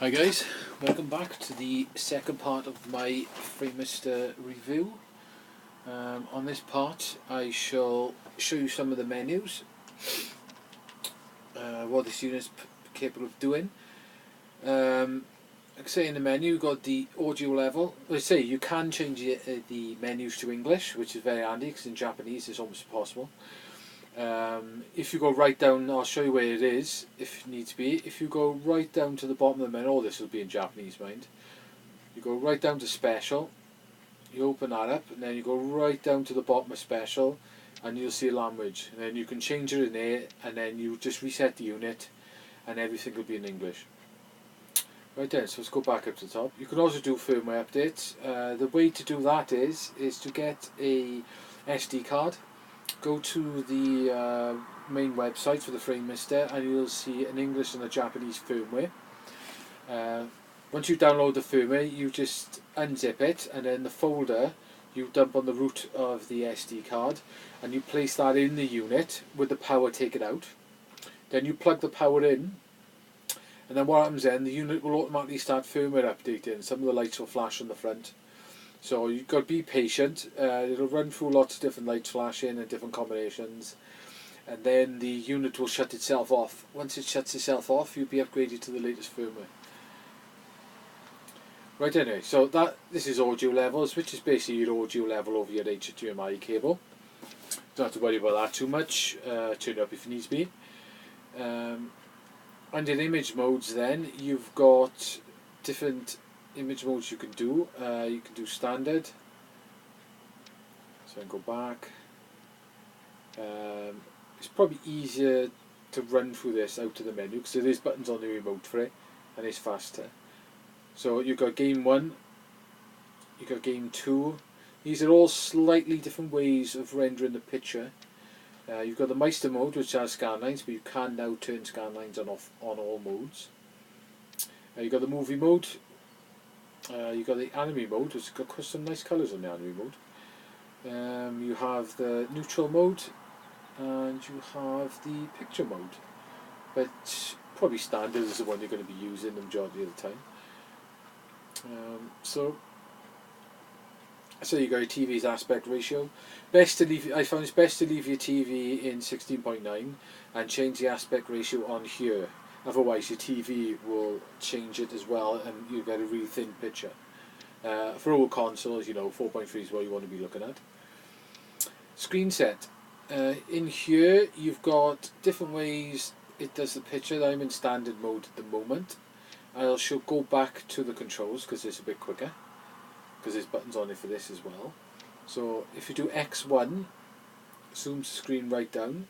Hi guys, welcome back to the second part of my FrameMeister review. On this part I shall show you some of the menus, what this unit is capable of doing. Like I say, in the menu you've got the audio level. Let's say you can change the menus to English, which is very handy because in Japanese it's almost impossible. If you go right down, I'll show you where it is if needs be. If you go right down to the bottom of the menu, all this will be in Japanese, mind. You go right down to special, you open that up, and then you go right down to the bottom of special, and you'll see a language. And then you can change it in there, and then you just reset the unit, and everything will be in English. Right then, so let's go back up to the top. You can also do firmware updates. The way to do that is to get a SD card. Go to the main website for the FrameMeister and you'll see an English and a Japanese firmware. Once you download the firmware, you just unzip it, and then the folder you dump on the root of the SD card, and you place that in the unit with the power taken out. Then you plug the power in, and then what happens then, the unit will automatically start firmware updating. Some of the lights will flash on the front. So you've got to be patient. It'll run through lots of different lights flashing and different combinations, and then the unit will shut itself off. Once it shuts itself off, you'll be upgraded to the latest firmware. Right, anyway, so this is audio levels, which is basically your audio level over your HDMI cable. Don't have to worry about that too much. Turn it up if it needs to be. Under image modes then, you've got different image modes you can do. You can do standard, so I can go back. It's probably easier to run through this out of the menu because there is buttons on the remote for it, and it's faster. So you've got game 1, you've got game 2. These are all slightly different ways of rendering the picture. You've got the Meister mode, which has scan lines, but you can now turn scan lines on all modes. You've got the movie mode. You've got the anime mode, which has got some nice colours on the anime mode. You have the neutral mode, and you have the picture mode. But probably standard is the one you're going to be using the majority of the time. So you got your TV's aspect ratio. I found it's best to leave your TV in 16.9 and change the aspect ratio on here. Otherwise your TV will change it as well and you get a really thin picture. For all consoles, 4.3 is what you want to be looking at. Screenset. In here you've got different ways it does the picture. I'm in standard mode at the moment. I shall go back to the controls because it's a bit quicker, because there's buttons on it for this as well. So if you do X1, zooms the screen right down.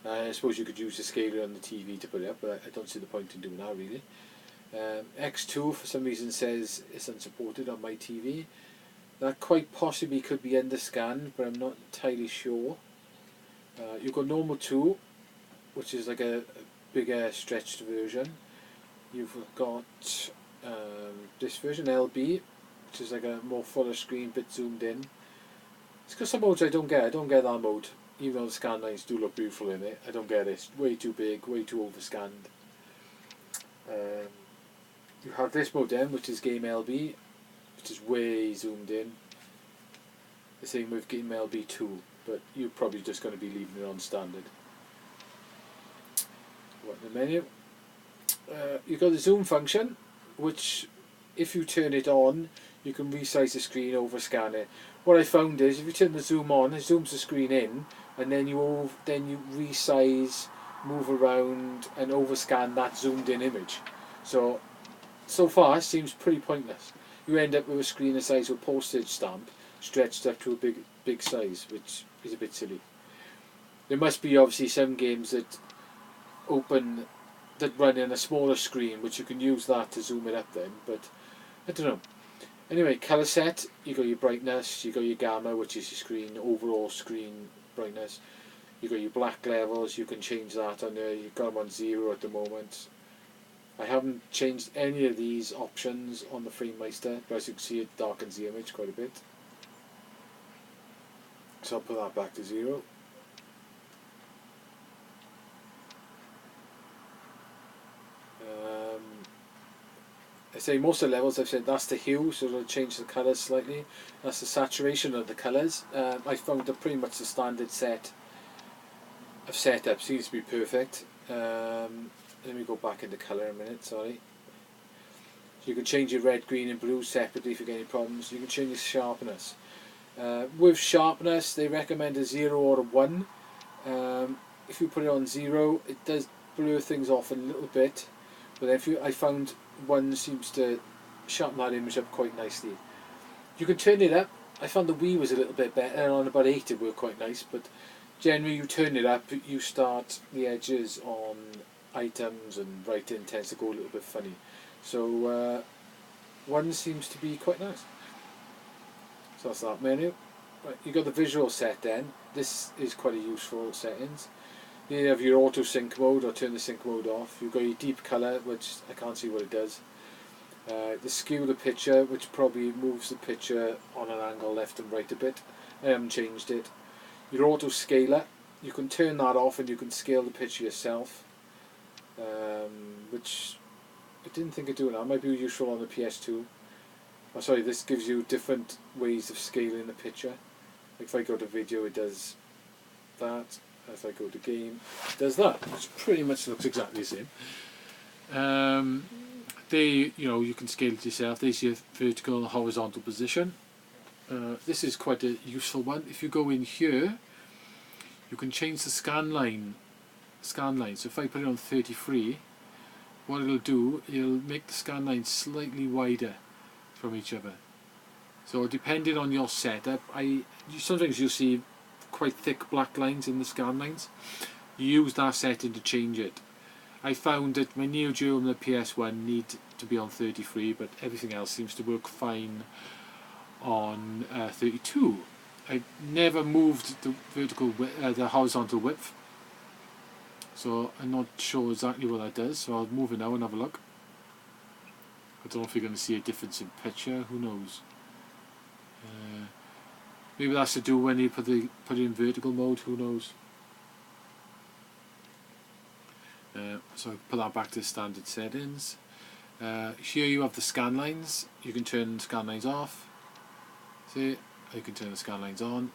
I suppose you could use the scaler on the TV to put it up, but I don't see the point in doing that really. X2 for some reason says it's unsupported on my TV. That quite possibly could be underscanned, but I'm not entirely sure. You've got normal 2, which is like a bigger stretched version. You've got this version, LB, which is like a more fuller screen, bit zoomed in. It's got some modes I don't get. I don't get that mode. Even though the scan lines do look beautiful in it, I don't get it. It's way too big, way too overscanned. You have this mode then, which is Game LB, which is way zoomed in. The same with Game LB2, but you're probably just going to be leaving it on standard. What in the menu? You've got the zoom function, which if you turn it on, you can resize the screen, overscan it. What I found is if you turn the zoom on, it zooms the screen in, and then you resize, move around, and overscan that zoomed in image. So far it seems pretty pointless. You end up with a screen the size of a postage stamp stretched up to a big size, which is a bit silly. There must be obviously some games that run in a smaller screen, which you can use that to zoom it up then, but I don't know. Anyway, colour set, you got your brightness, you got your gamma, which is your screen, overall screen brightness. You got your black levels, you can change that on there. You've got them on 0 at the moment. I haven't changed any of these options on the FrameMeister, but as you can see it darkens the image quite a bit. So I'll put that back to 0. say most of the levels I've said that's the hue, so it'll change the colours slightly. That's the saturation of the colours. I found that pretty much the standard set of setup seems to be perfect. Let me go back into colour a minute, sorry. So you can change your red, green and blue separately if you get any problems. You can change your sharpness. With sharpness they recommend a 0 or a 1. If you put it on 0 it does blur things off a little bit, but if I found 1 seems to sharpen that image up quite nicely. You can turn it up. I found the Wii was a little bit better, and on about 8 it worked quite nice, but generally you turn it up, you start the edges on items and writing tends to go a little bit funny. So 1 seems to be quite nice. So that's that menu. Right, you got the visual set then. This is quite a useful settings. You have your auto sync mode, or turn the sync mode off. You've got your deep colour, which I can't see what it does. The skew the picture, which probably moves the picture on an angle left and right a bit. I haven't changed it. Your auto scaler, you can turn that off and you can scale the picture yourself. Which I didn't think of doing that. Might be useful on the PS2. Oh, sorry, this gives you different ways of scaling the picture. Like if I go to video, it does that. If I go to game, it does that. Which pretty much looks exactly the same. You can scale it yourself. There's your vertical and horizontal position. This is quite a useful one. If you go in here, you can change the scan line. So if I put it on 33, what it'll do, it'll make the scan lines slightly wider from each other. So depending on your setup, sometimes you'll see quite thick black lines in the scan lines. You use that setting to change it. I found that my Neo Geo and the PS1 need to be on 33, but everything else seems to work fine on 32. I never moved the the horizontal width, so I'm not sure exactly what that does. So I'll move it now and have a look. I don't know if you're going to see a difference in picture. Who knows? Maybe that's to do when you put it in vertical mode. Who knows? So I'll put that back to standard settings. Here you have the scan lines. You can turn the scan lines off. See, you can turn the scan lines on.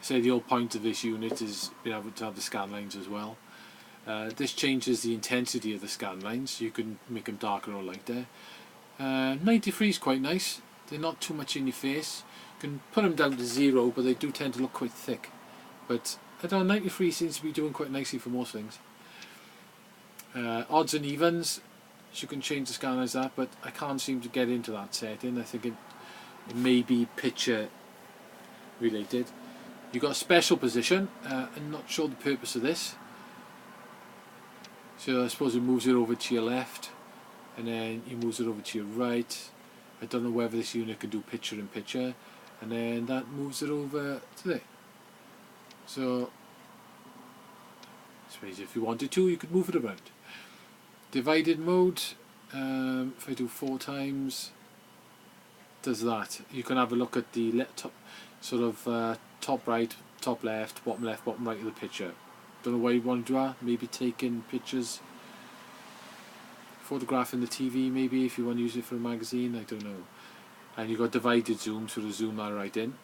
Say the whole point of this unit is being able to have the scan lines as well. This changes the intensity of the scan lines. You can make them darker or lighter. 93 is quite nice. They're not too much in your face. You can put them down to 0, but they do tend to look quite thick. But I don't know, 93 seems to be doing quite nicely for most things. Odds and evens, you can change the scan as that, but I can't seem to get into that setting. I think it may be picture related. You've got a special position. I'm not sure the purpose of this. So I suppose it moves it over to your left, and then it moves it over to your right. I don't know whether this unit can do picture in picture, and then that moves it over to there. So I suppose if you wanted to, you could move it around. Divided mode, if I do 4 times, does that. You can have a look at the top right, top left, bottom right of the picture. Don't know why you want to do that. Maybe taking pictures, photographing the TV, maybe if you want to use it for a magazine. I don't know. And you've got divided zoom, so to zoom that right in.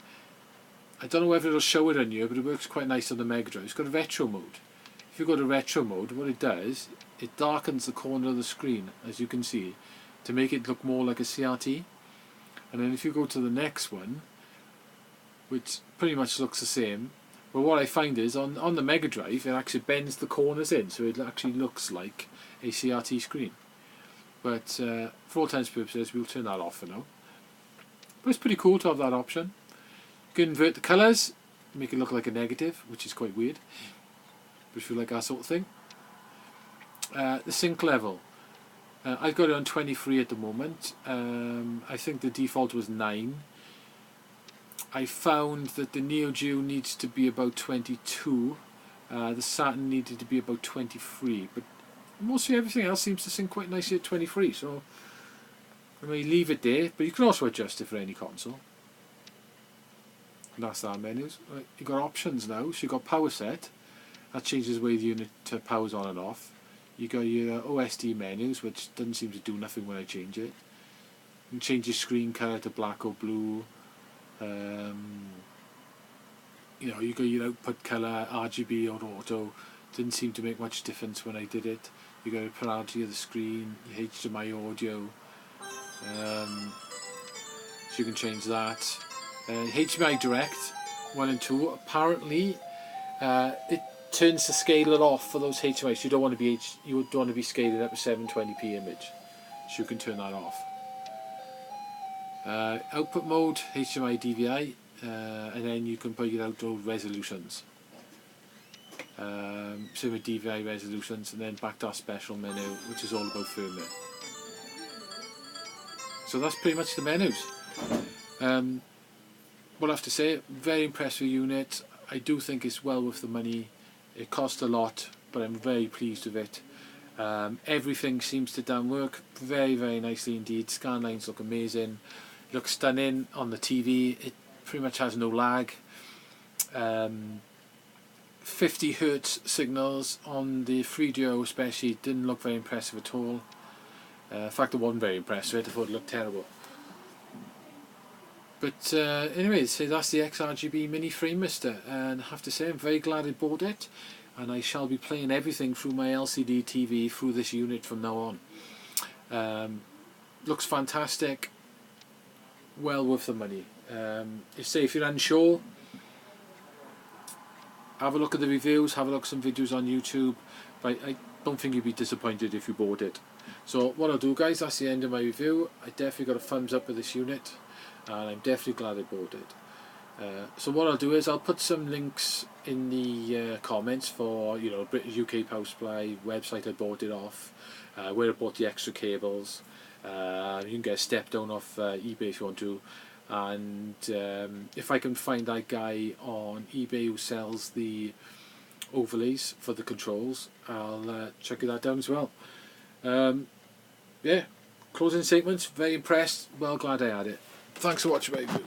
I don't know whether it'll show it on you, but it works quite nice on the Mega Drive. It's got a retro mode. If you go to retro mode, what it does, it darkens the corner of the screen, as you can see, to make it look more like a CRT. And then if you go to the next one, which pretty much looks the same, but what I find is on the Mega Drive, it actually bends the corners in, so it actually looks like a CRT screen. But for all intents and purposes, we'll turn that off for now. But it's pretty cool to have that option. You can invert the colours, make it look like a negative, which is quite weird. But if you like that sort of thing. The sync level. I've got it on 23 at the moment. I think the default was 9. I found that the Neo Geo needs to be about 22. The Saturn needed to be about 23. But mostly everything else seems to sync quite nicely at 23. So I may leave it there. But you can also adjust it for any console. And that's our menus. Right, you've got options now. So you've got power set. That changes the way the unit powers on and off. You got your OSD menus, which doesn't seem to do nothing when I change it. You can change your screen colour to black or blue. You know, you got your output colour, RGB or auto. Didn't seem to make much difference when I did it. You got a polarity of the screen, your HDMI audio. So you can change that. HDMI Direct 1 and 2. Apparently, it turns the scaler off for those HDMIs. You don't want to be scaling up a 720p image, so you can turn that off. Output mode, HDMI DVI, and then you can put your outdoor resolutions. Same with DVI resolutions, and then back to our special menu, which is all about firmware. So that's pretty much the menus. What I have to say, very impressed with the unit. I do think it's well worth the money. It cost a lot, but I'm very pleased with it. Everything seems to downwork very, very nicely indeed. Scan lines look amazing. Looks stunning on the TV. It pretty much has no lag. 50 Hz signals on the 3DO especially didn't look very impressive at all. In fact, I wasn't very impressed with it. I thought it looked terrible. But anyway, so that's the XRGB Mini FrameMeister, and I have to say I'm very glad I bought it, and I shall be playing everything through my LCD TV through this unit from now on. Looks fantastic, well worth the money. If you're unsure, have a look at the reviews, have a look at some videos on YouTube, but I don't think you'd be disappointed if you bought it. So what I'll do, guys, that's the end of my review. I definitely got a thumbs up with this unit, and I'm definitely glad I bought it. So what I'll do is I'll put some links in the comments for, you know, British UK Power Supply, website I bought it off, where I bought the extra cables. You can get a step down off eBay if you want to, and if I can find that guy on eBay who sells the overlays for the controls, I'll check that down as well. Yeah, closing statements, very impressed, well glad I had it. Thanks for watching my review.